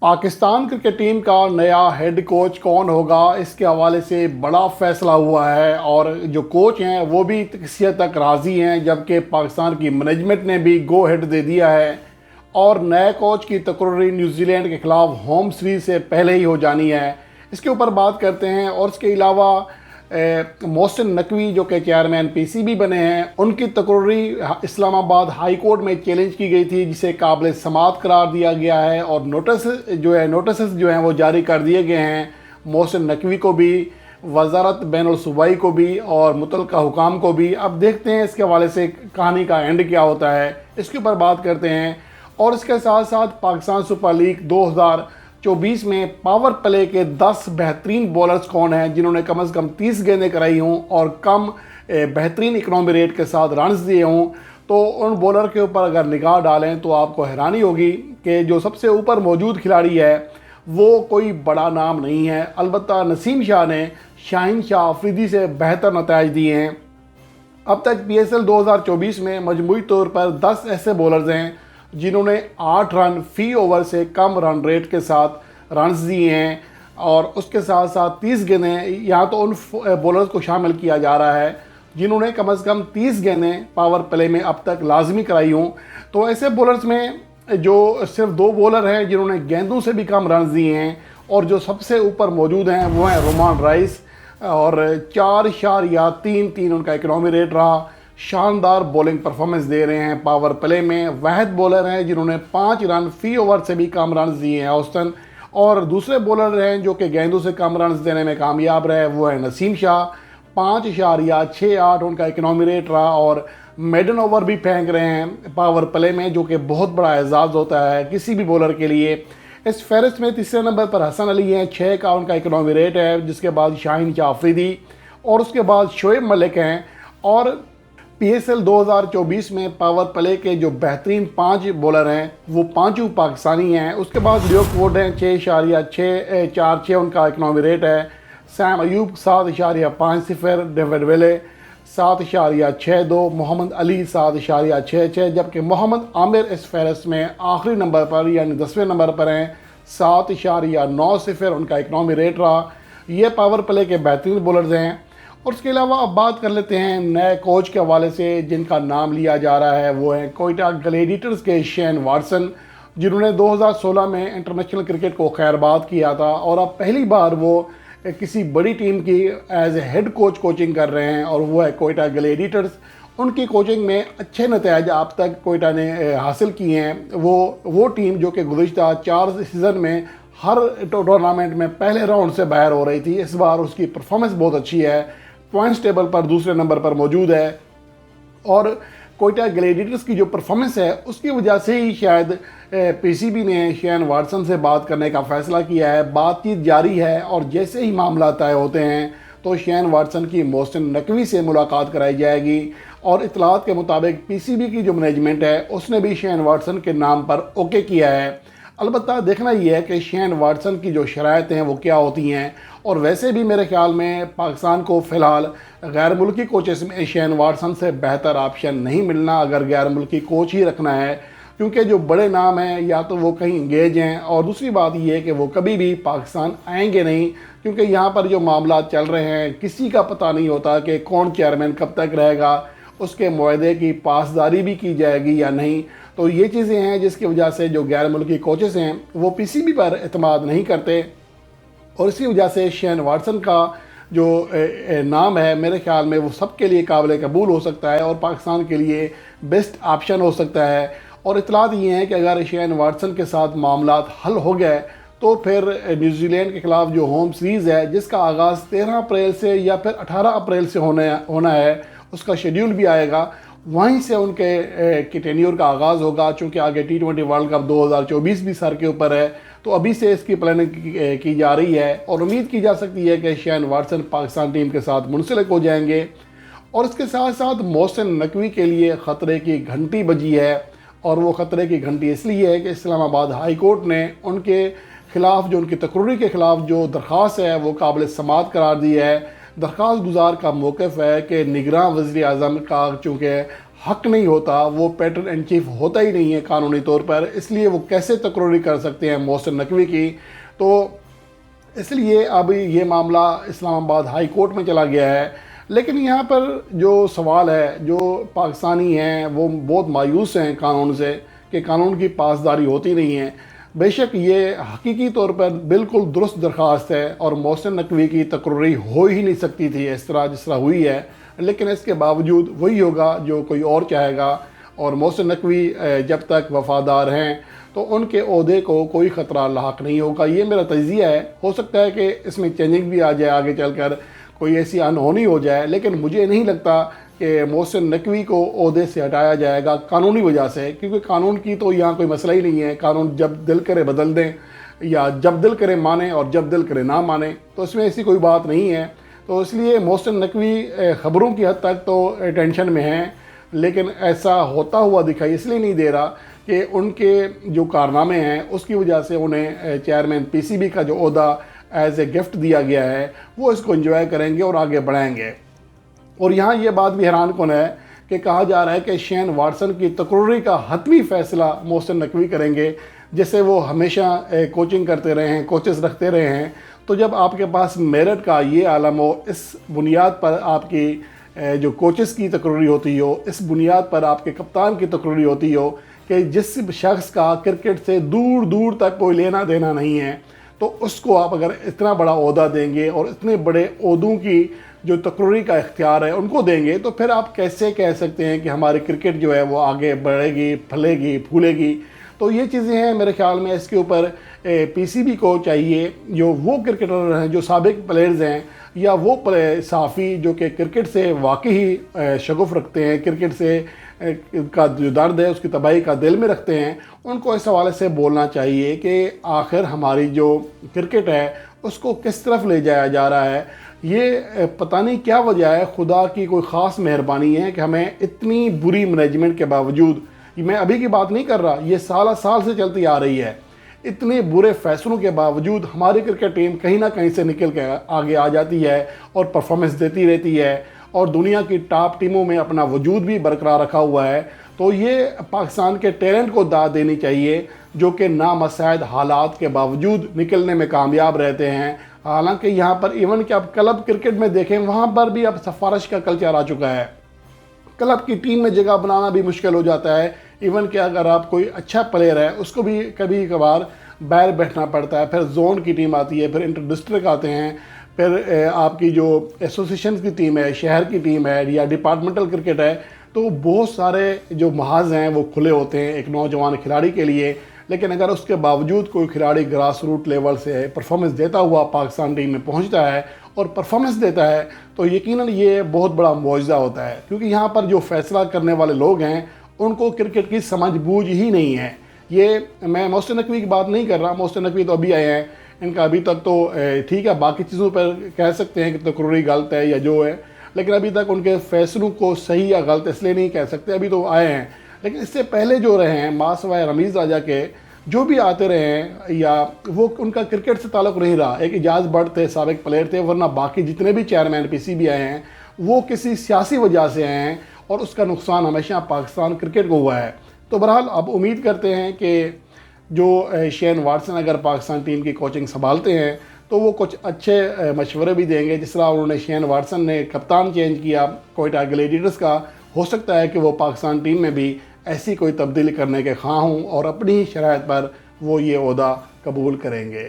Pakistan cricket team کا نیا head coach کون ہوگا، اس کے حوالے سے بڑا فیصلہ ہوا ہے اور جو کوچ ہیں وہ بھی کسی حد تک راضی ہیں، جبکہ پاکستان کی مینجمنٹ نے بھی گو ہیڈ دے دیا ہے اور نئے کوچ کی تقرری نیوزی لینڈ کے خلاف ہوم سیریز سے پہلے ہی ہو جانی ہے۔ اس کے اوپر بات کرتے ہیں اور اس کے علاوہ محسن نقوی جو کہ چیئرمین پی سی بی بنے ہیں، ان کی تقرری اسلام آباد ہائی کورٹ میں چیلنج کی گئی تھی، جسے قابل سماعت قرار دیا گیا ہے اور نوٹسز جو ہیں وہ جاری کر دیے گئے ہیں محسن نقوی کو بھی، وزارت بین الصوبائی کو بھی اور متعلقہ حکام کو بھی۔ اب دیکھتے ہیں اس کے حوالے سے کہانی کا اینڈ کیا ہوتا ہے، اس کے اوپر بات کرتے ہیں۔ اور اس کے ساتھ ساتھ پاکستان سپر لیگ 2024 میں پاور پلے کے 10 بہترین بولرز کون ہیں جنہوں نے کم از کم 30 گیندیں کرائی ہوں اور کم بہترین اکنامی ریٹ کے ساتھ رنز دیے ہوں، تو ان بولر کے اوپر اگر نگاہ ڈالیں تو آپ کو حیرانی ہوگی کہ جو سب سے اوپر موجود کھلاڑی ہے وہ کوئی بڑا نام نہیں ہے۔ البتہ نسیم شاہ نے شاہین شاہ آفریدی سے بہتر نتائج دیے ہیں۔ اب تک پی ایس ایل 2024 میں مجموعی طور پر 10 ایسے بولرز ہیں جنہوں نے 8 رن فی اوور سے کم رن ریٹ کے ساتھ رنز دیے ہیں، اور اس کے ساتھ ساتھ 30 گیندیں، یہاں تو ان بولرز کو شامل کیا جا رہا ہے جنہوں نے کم از کم 30 گیندیں پاور پلے میں اب تک لازمی کرائی ہوں۔ تو ایسے بولرز میں جو صرف 2 بولر ہیں جنہوں نے گیندوں سے بھی کم رنز دیے ہیں اور جو سب سے اوپر موجود ہیں وہ ہیں رومان رائس، اور 4.33 ان کا اکنامی ریٹ رہا۔ شاندار بولنگ پرفارمنس دے رہے ہیں پاور پلے میں، واحد بولر ہیں جنہوں نے 5 رن فی اوور سے بھی کم رنز دیے ہیں اوسطاً، اور دوسرے بولر ہیں جو کہ گیندوں سے کم رنز دینے میں کامیاب رہے وہ ہے نسیم شاہ، 5.68 ان کا اکنامی ریٹ رہا، اور میڈن اوور بھی پھینک رہے ہیں پاور پلے میں، جو کہ بہت بڑا اعزاز ہوتا ہے کسی بھی بولر کے لیے۔ اس فہرست میں تیسرے نمبر پر حسن علی ہیں، 6 کا ان کا اکنامی ریٹ ہے، جس کے بعد شاہین شاہ آفریدی اور اس کے بعد شعیب ملک ہیں۔ اور پی ایس ایل 2024 میں پاور پلے کے جو بہترین 5 بولر ہیں وہ 5 پاکستانی ہیں۔ اس کے بعد لیوک ووڈ ہیں، 6.646 ان کا اکنامی ریٹ ہے، سیم ایوب 7.50، ڈیوڈ ویلے 7.62، محمد علی 7.66، جبکہ محمد عامر اس فہرست میں آخری نمبر پر یعنی 10ویں نمبر پر ہیں، 7.90 ان کا اکنامی ریٹ رہا۔ یہ پاور پلے کے بہترین بولرز ہیں۔ اور اس کے علاوہ اب بات کر لیتے ہیں نئے کوچ کے حوالے سے جن کا نام لیا جا رہا ہے، وہ ہیں کوئٹہ گلیڈیٹرز کے شین واٹسن، جنہوں نے 2016 میں انٹرنیشنل کرکٹ کو خیرباد کیا تھا اور اب پہلی بار وہ کسی بڑی ٹیم کی as a head coach coaching کر رہے ہیں، اور وہ ہے کوئٹہ گلیڈیٹرز۔ ان کی کوچنگ میں اچھے نتائج اب تک کوئٹہ نے حاصل کیے ہیں۔ وہ ٹیم جو کہ گزشتہ 4 سیزن میں ہر ٹورنامنٹ میں پہلے راؤنڈ سے باہر ہو رہی تھی، اس بار اس کی پرفارمنس بہت اچھی ہے، پوائنٹس ٹیبل پر دوسرے نمبر پر موجود ہے، اور کوئٹہ گلیڈیٹرز کی جو پرفارمنس ہے اس کی وجہ سے ہی شاید پی سی بی نے شین واٹسن سے بات کرنے کا فیصلہ کیا ہے۔ بات چیت جاری ہے اور جیسے ہی معاملات طے ہوتے ہیں تو شین واٹسن کی محسن نقوی سے ملاقات کرائی جائے گی، اور اطلاعات کے مطابق پی سی بی کی جو مینجمنٹ ہے اس نے بھی شین واٹسن کے نام پر اوکے کیا ہے۔ البتہ دیکھنا یہ ہے کہ شین واٹسن کی جو شرائط ہیں وہ کیا ہوتی ہیں، اور ویسے بھی میرے خیال میں پاکستان کو فی الحال غیر ملکی کوچز میں شین واٹسن سے بہتر آپشن نہیں ملنا اگر غیر ملکی کوچ ہی رکھنا ہے، کیونکہ جو بڑے نام ہیں یا تو وہ کہیں انگیج ہیں، اور دوسری بات یہ ہے کہ وہ کبھی بھی پاکستان آئیں گے نہیں، کیونکہ یہاں پر جو معاملات چل رہے ہیں کسی کا پتہ نہیں ہوتا کہ کون چیئرمین کب تک رہے گا، اس کے معاہدے کی پاسداری بھی کی جائے گی یا نہیں۔ تو یہ چیزیں ہیں جس کی وجہ سے جو غیر ملکی کوچز ہیں وہ پی سی بی پر اعتماد نہیں کرتے، اور اسی وجہ سے شین واٹسن کا جو نام ہے میرے خیال میں وہ سب کے لیے قابل قبول ہو سکتا ہے اور پاکستان کے لیے بیسٹ آپشن ہو سکتا ہے۔ اور اطلاعات یہ ہیں کہ اگر شین واٹسن کے ساتھ معاملات حل ہو گئے تو پھر نیوزی لینڈ کے خلاف جو ہوم سیریز ہے جس کا آغاز 13 اپریل سے یا پھر 18 اپریل سے ہونا ہے، اس کا شیڈیول بھی آئے گا، وہیں سے ان کے ٹینیور کا آغاز ہوگا، چونکہ آگے T20 ورلڈ کپ 2024 بھی سر کے اوپر ہے، تو ابھی سے اس کی پلاننگ کی جا رہی ہے، اور امید کی جا سکتی ہے کہ شین واٹسن پاکستان ٹیم کے ساتھ منسلک ہو جائیں گے۔ اور اس کے ساتھ ساتھ محسن نقوی کے لیے خطرے کی گھنٹی بجی ہے، اور وہ خطرے کی گھنٹی اس لیے ہے کہ اسلام آباد ہائی کورٹ نے ان کے خلاف جو ان کی تقرری کے خلاف جو درخواست ہے وہ قابل سماعت قرار دی ہے۔ درخواست گزار کا موقف ہے کہ نگراں وزیر اعظم کا چونکہ حق نہیں ہوتا، وہ پیٹرن ان چیف ہوتا ہی نہیں ہے قانونی طور پر، اس لیے وہ کیسے تقرری کر سکتے ہیں محسن نقوی کی؟ تو اس لیے اب یہ معاملہ اسلام آباد ہائی کورٹ میں چلا گیا ہے۔ لیکن یہاں پر جو سوال ہے، جو پاکستانی ہیں وہ بہت مایوس ہیں قانون سے کہ قانون کی پاسداری ہوتی نہیں ہے۔ بے شک یہ حقیقی طور پر بالکل درست درخواست ہے اور محسن نقوی کی تقرری ہو ہی نہیں سکتی تھی اس طرح جس طرح ہوئی ہے، لیکن اس کے باوجود وہی ہوگا جو کوئی اور چاہے گا، اور محسن نقوی جب تک وفادار ہیں تو ان کے عہدے کو کوئی خطرہ لاحق نہیں ہوگا۔ یہ میرا تجزیہ ہے، ہو سکتا ہے کہ اس میں چینجنگ بھی آ جائے آگے چل کر، کوئی ایسی انہونی ہو جائے، لیکن مجھے نہیں لگتا کہ محسن نقوی کو عہدے سے ہٹایا جائے گا قانونی وجہ سے، کیونکہ قانون کی تو یہاں کوئی مسئلہ ہی نہیں ہے۔ قانون جب دل کرے بدل دیں یا جب دل کرے مانیں اور جب دل کرے نہ مانیں، تو اس میں ایسی کوئی بات نہیں ہے۔ تو اس لیے محسن نقوی خبروں کی حد تک تو ٹینشن میں ہیں، لیکن ایسا ہوتا ہوا دکھائی اس لیے نہیں دے رہا کہ ان کے جو کارنامے ہیں اس کی وجہ سے انہیں چیئرمین پی سی بی کا جو عہدہ ایز اے گفٹ دیا گیا ہے وہ اس کو انجوائے کریں گے اور آگے بڑھائیں گے۔ اور یہاں یہ بات بھی حیران کن ہے کہ کہا جا رہا ہے کہ شین واٹسن کی تقرری کا حتمی فیصلہ محسن نقوی کریں گے، جیسے وہ ہمیشہ کوچنگ کرتے رہے ہیں، کوچز رکھتے رہے ہیں۔ تو جب آپ کے پاس میرٹ کا یہ عالم ہو، اس بنیاد پر آپ کی جو کوچز کی تقرری ہوتی ہو، اس بنیاد پر آپ کے کپتان کی تقرری ہوتی ہو کہ جس شخص کا کرکٹ سے دور دور تک کوئی لینا دینا نہیں ہے، تو اس کو آپ اگر اتنا بڑا عہدہ دیں گے اور اتنے بڑے عہدوں کی جو تقرری کا اختیار ہے ان کو دیں گے، تو پھر آپ کیسے کہہ سکتے ہیں کہ ہماری کرکٹ جو ہے وہ آگے بڑھے گی، پھلے گی، پھولے گی؟ تو یہ چیزیں ہیں میرے خیال میں اس کے اوپر پی سی بی کو چاہیے، جو وہ کرکٹر ہیں جو سابق پلیئرز ہیں یا وہ صحافی جو کہ کرکٹ سے واقعی شغف رکھتے ہیں، کرکٹ سے کا جو درد ہے اس کی تباہی کا دل میں رکھتے ہیں، ان کو اس حوالے سے بولنا چاہیے کہ آخر ہماری جو کرکٹ ہے اس کو کس طرف لے جایا جا رہا ہے۔ یہ پتہ نہیں کیا وجہ ہے، خدا کی کوئی خاص مہربانی ہے کہ ہمیں اتنی بری مینجمنٹ کے باوجود، میں ابھی کی بات نہیں کر رہا، یہ سالہ سال سے چلتی آ رہی ہے، اتنے برے فیصلوں کے باوجود ہماری کرکٹ ٹیم کہیں نہ کہیں سے نکل کے آگے آ جاتی ہے اور پرفارمنس دیتی رہتی ہے اور دنیا کی ٹاپ ٹیموں میں اپنا وجود بھی برقرار رکھا ہوا ہے۔ تو یہ پاکستان کے ٹیلنٹ کو داد دینی چاہیے جو کہ نامساعد حالات کے باوجود نکلنے میں کامیاب رہتے ہیں۔ حالانکہ یہاں پر ایون کہ اب کلب کرکٹ میں دیکھیں، وہاں پر بھی اب سفارش کا کلچر آ چکا ہے، کلب کی ٹیم میں جگہ بنانا بھی مشکل ہو جاتا ہے۔ ایون کہ اگر آپ کوئی اچھا پلیئر ہے اس کو بھی کبھی کبھار باہر بیٹھنا پڑتا ہے، پھر زون کی ٹیم آتی ہے، پھر انٹر ڈسٹرکٹ آتے ہیں، پھر آپ کی جو ایسوسیشن کی ٹیم ہے، شہر کی ٹیم ہے یا ڈپارٹمنٹل کرکٹ ہے، تو بہت سارے جو محاذ ہیں وہ کھلے ہوتے ہیں ایک نوجوان کھلاڑی کے لیے۔ لیکن اگر اس کے باوجود کوئی کھلاڑی گراس روٹ لیول سے پرفارمنس دیتا ہوا پاکستان ٹیم میں پہنچتا ہے اور پرفارمنس دیتا ہے، تو یقیناً یہ بہت بڑا معجزہ ہوتا ہے، کیونکہ یہاں پر جو فیصلہ کرنے والے لوگ ہیں ان کو کرکٹ کی سمجھ بوجھ ہی نہیں ہے۔ یہ میں محسن نقوی کی بات نہیں کر رہا، محسن نقوی تو ابھی آئے ہیں، ان کا ابھی تک تو ٹھیک ہے، باقی چیزوں پر کہہ سکتے ہیں کہ تقرری غلط ہے یا جو ہے، لیکن ابھی تک ان کے فیصلوں کو صحیح یا غلط اس لیے نہیں کہہ سکتے، ابھی تو آئے ہیں۔ لیکن اس سے پہلے جو رہے ہیں ماں سوائے رمیز راجہ کے، جو بھی آتے رہے ہیں، یا وہ ان کا کرکٹ سے تعلق نہیں رہا، ایک اجاز بٹ تھے، سابق پلیئر تھے، ورنہ باقی جتنے بھی چیئرمین پی سی بی آئے ہیں وہ کسی سیاسی وجہ سے آئے ہیں اور اس کا نقصان ہمیشہ پاکستان کرکٹ کو ہوا ہے۔ تو بہرحال اب امید کرتے ہیں کہ جو شین واٹسن اگر پاکستان ٹیم کی کوچنگ سنبھالتے ہیں تو وہ کچھ اچھے مشورے بھی دیں گے، جس طرح انہوں نے شین واٹسن نے کپتان چینج کیا کوئٹہ گلیڈیٹرز کا، ہو سکتا ہے کہ وہ پاکستان ٹیم میں بھی ایسی کوئی تبدیلی کرنے کے خواہاں ہوں اور اپنی ہی شرائط پر وہ یہ عہدہ قبول کریں گے۔